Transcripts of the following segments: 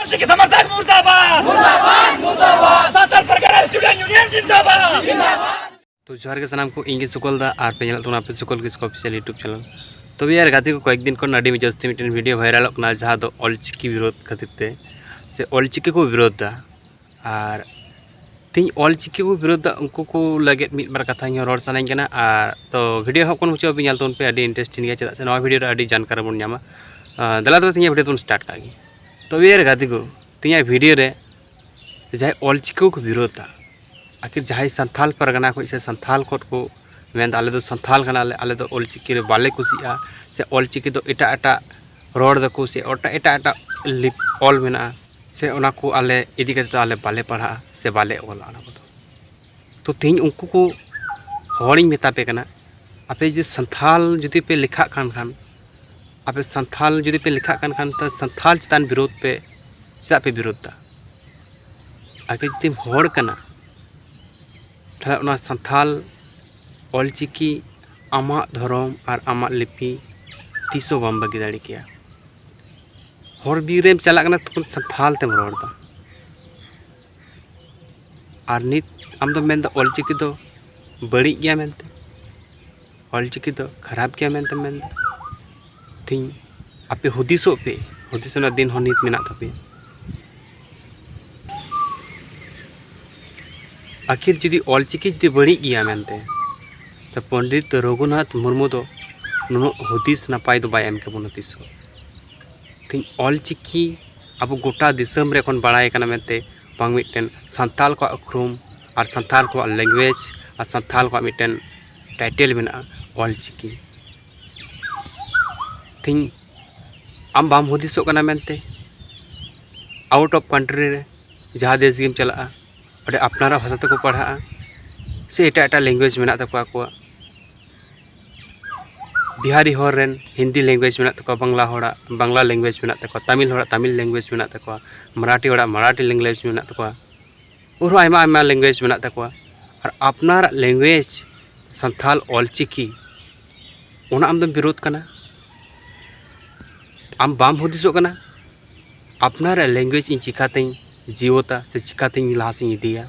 ऑलचिकी समर्थक मुर्दाबाद मुर्दाबाद मुर्दाबाद सातार परगना स्टूडेंट यूनियन जिंदाबाद जिंदाबाद। तो जोहार के सनाम को इंगे सुकल दा आर पे ñeल तो पे सुकल के ऑफिशियल यूट्यूब चैनल तो यार गाती को कয়েক दिन को नाडी में जस्ती मिटन वीडियो वायरल होना जहाँ दो ऑलचिकी विरोध खातिर ते से ऑलचिकी को विरोध दा और तीन ऑलचिकी को विरोध दा उनको को लगे मिट बार कथा रोड सानाई कना और तो वीडियो हकन मुझे अभी ñeल तो पे अभी इंटरेस्टिंग गया चदा से नवा वीडियो रे अभी जानकारी बन ᱧᱟᱢᱟ दला तो तीन वीडियो तो स्टार्ट कागी तो यार गाती को तीन वीडियो रे जहाँ ऑलचिकी को विरोध दा आखिर जहाँ संथाल परगना को से संथाल को मेन आले दो संथाल कना आले दो ऑलचिकी रे बाले कुसिया से ऑलचिकी दो एटा एटा रोड दको से एटा एटा लिप ऑल मेना से उना को आले इदी करते आले बाले पढ़ा से बाले ऑल आना तो तीन उनको को हॉरिंग मेता पे कना आपे जे संथाल जुदी पे लिखा खान आपे संथाल जुदी पे लिखा खान तो संथाल चितान विरोध पे चेदा पे विरोध दा आगे जुदी हॉर कना संथाल ऑलचिकी आमा धर्म और आमा लिपि तीसो बम बगी दाड़ी किया हर बीरेम चला तो संथाल तेम रोड़ा और नित आम दो मेन ऑलचिकी दो बड़ी गया मेनते ऑलचिकी दो खराब गया मेनते मेन तीन आपे हुदिसो पे हुदिसो दिन हो नित मेना तपे आखिर जुदी ऑलचिकी जुदी बड़ी गया मेनते तो पंडित रघुनाथ मुर्मू दो नुनो हुदिस नपाय दो बाय एम के बनो तीसो तीन ऑलचिकी अब गोटा दिसम रे कोन बड़ाय कना मेनते बांग मिटन संथाल को उखरुम और संथाल को लैंग्वेज और संथाल को मिटन टाइटल मेना ऑलचिकी तीन आम बाम हुदिसो कना मेनते आउट ऑफ कंट्री रे जहाँ देश गेम चला अरे अपनारा भाषा तक पढ़ा से एटा एटा लैंग्वेज मेना तको को बिहारी हर रेन हिंदी लैंग्वेज मेना तको बांग्ला लैंग्वेज मेना तको तमिल लैंग्वेज मेना तको मराठी लैंग्वेज मेना तको और आयमा आयमा लैंग्वेज मेना तको और अपनार लैंग्वेज संथाल ऑलचिकी ओना आम दम विरोध कना आम बाम हुदिसो कना अपनार लैंग्वेज इन चिकाते जीवता से चिकाते लहासी इदिया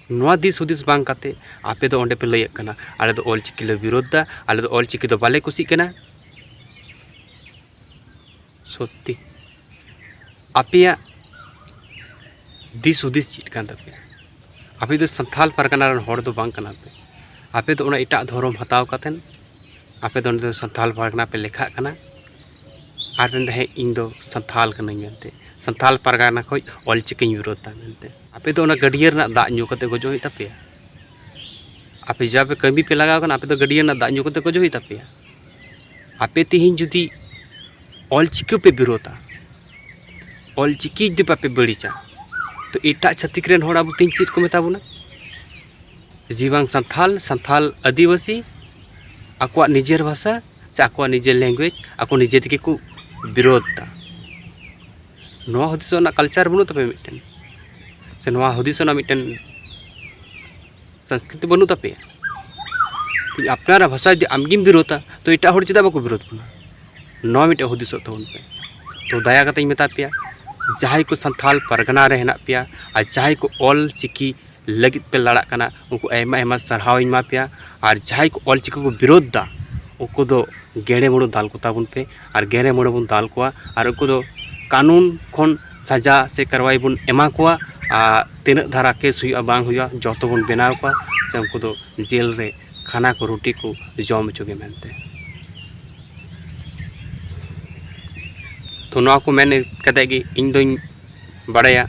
नवा दिस हुदिस बांग काते आपे दो ओंडे पे लय कना आले दो ऑलचिकी ले विरोध दा आले दो ऑलचिकी दो बाले कुसी कना सत्य आपेया दिस हुदिस चिट कान तपे आपे दो संथाल परगना रन हर दो बांग कना पे आपे दो ओना एटा धर्म हताव कातेन आपे दो संथाल परगना पे लेखा कना आर बेन दे इन दो संथाल कना मेनते संथाल परगना खoj ऑलचिकी विरोध दा मेनते आपे तो गडिया दा ᱧᱩ कते गजो हुई तपे आपे जब कमी पे लगा आपे तो गडिया दा ᱧᱩ कते गजो हुई तपे आपे तीन जुदी ऑलचिकी पे विरोधा ऑलचिकी जुदी आपे बड़ीचा तो एटा छत्तीक रेन होड़ अब तीन चीज को मेताबोना जीवांग संथाल संथाल आदिवासी आकुआ निजेर भाषा से आकुआ निजेर लैंग्वेज आको निजे तके को विरोध दा नवा हुदिसो ना कल्चर बनु तपे मिटन से नवा हुदिसो ना मिटन संस्कृति बनु तपे तो अपनारा भाषा यदि आमगिम विरोधा तो एटा हर चेदा बाको विरोध बना नवा मिटे हुदिसो तबन पे तो दया कते मेता पेया जहां को संथाल परगना रे हेना पेया और जहां को ऑलचिकी लगित पे लड़ा कना उनको एमा एमा सरहाव इमा पेया और जहां को ऑलचिकी को विरोध दा उनको दो गेड़े मोड़ो दाल को ताबुन पे और गेड़े मोड़ो बुन दाल कोआ और उनको दो कानून खन सजा से करवाई बुन एमा कोआ तीन धारा केस हुआ बांग हुआ जो बन बनाव को से उनको दो जेल रे खाना को रोटी को जम चुके मेनते तो नवा को मेन कते कि इन दोኝ बड़ाया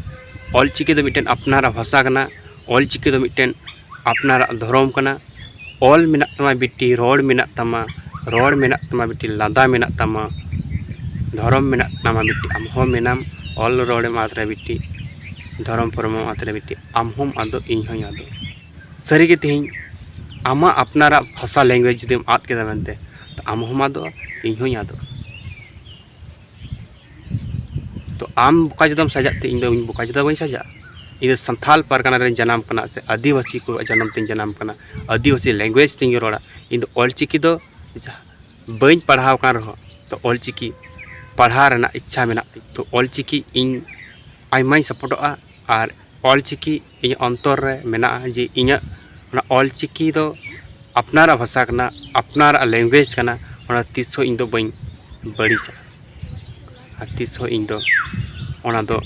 ऑलचिकी दो मिटन अपनारा भाषा कना ऑलचिकी दो मिटन अपनारा धर्म कना ऑल मेना तमा बिटी रोड मेना तमा बिटी लादा मेना तमा धर्म मेना तमा बिटी आम हो मेनाम ऑल रोड मात्रा बिटी धर्म परम मात्रा बिटी आम हम आदो इन होय आदो सरी के तीन आमा अपनारा भाषा लैंग्वेज जुदी आद केदा मेनते तो आम हम आदो इन होय आदो तो आम बोका जदम सजाते इन दो बोका जदा बई सजा इन संथाल परगना रे जनाम कना से आदिवासी को जन्म तीन जनाम कना आदिवासी लैंग्वेज तीन रोड़ा इन ऑलचिकी दो बई पढ़ाव कान रहो तो ऑलचिकी पढ़ा रेना इच्छा मेना तो ऑलचिकी इन आयमाई सपोर्टोगा और ऑलचिकी इन अंतर रे मेना जे इना ऑलचिकी दो अपनारा भाषा कना अपनारा लैंग्वेज कना ओना तिसो इन दो बई बड़ीसा और तिसो इन दो ओना दो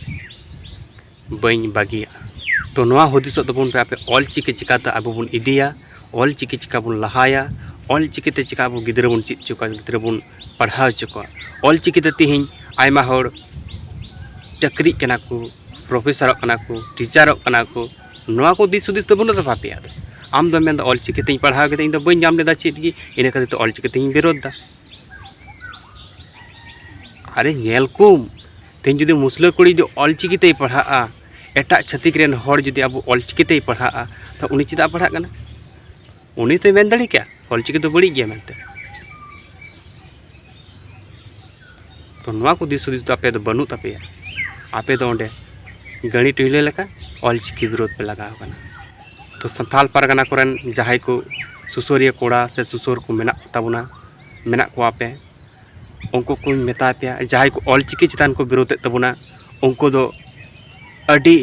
बई बागिया तो नोआ हुदिसो तबुन पे आपे ऑलचिकी चिकाता अब बुन इदिया ऑलचिकी चिका बुन लहाया ऑलचिकी ते चिका अब गिद्रा बुन चित चुका गिद्रा बुन पढ़ाव चुका ऑलचिकी ते तिहिं आयमा होड़ चाकरी कना को प्रोफेसर कना को टीचर कना को नोआ को दिस हुदिस तबुन तो पापिया आम दो मेन ऑलचिकी ते पढ़ाव के इन दो बई जाम लेदा चित गी इने खातिर तो ऑलचिकी ते विरोध दा अरे नेल कुम तेन जुदी मुसला कुड़ी जो ऑलचिकी ते पढ़ा एटा छतिक रेन हर जुदी अब ऑलचिकी ते पढ़ा तो उनी चिदा पढ़ा कना उनी तो मेन दाड़ी क्या ऑलचिकी तो बड़ी गया मेनते तो नोआ को दिस हुदिस तो आपे तो बनू तापेया आपे तो ओंडे गणी टुइले लेका ऑलचिकी विरोध पे लगाव कना तो संथाल परगना कोरेन जहाई को सुसोरिया कोड़ा से सुसोर को मेना ताबुना मेना को आपे उनको को मेता पे जहाई को ऑलचिकी चितान को विरोध ताबुना उनको दो अडी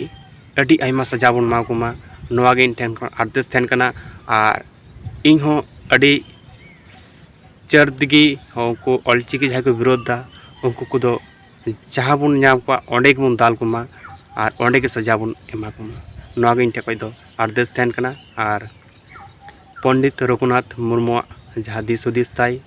अडी आयमा सजा बन मा कुमा नोआ गे इन ठेन आदेश ठेन कना और इन हो अडी चरदगी उनको ऑलचिकी जहाई को विरोध दा उनको को दो जहाँ बन नाम को ओंडे के बन दाल कुमा और ओंडे के सजा बन एमा कुमा नोआ गे इन ठे दो आदेश ठेन कना और पंडित रघुनाथ मुर्मू जहाँ दिस हुदिस ताई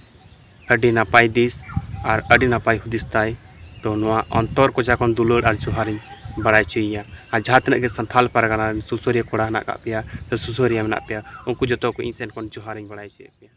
अडी नापाय दिस और अडी नापाय हुदिस ताई तो नोआ अंतर को जाकन दुलर और जोहारी बड़ाई चुया और जहाँ तक के संथाल परगना सुसोरिया कोड़ा ना का पे सुसोरिया मेना पे उनको जो को इन सेन जोहारी बड़ाई चुया।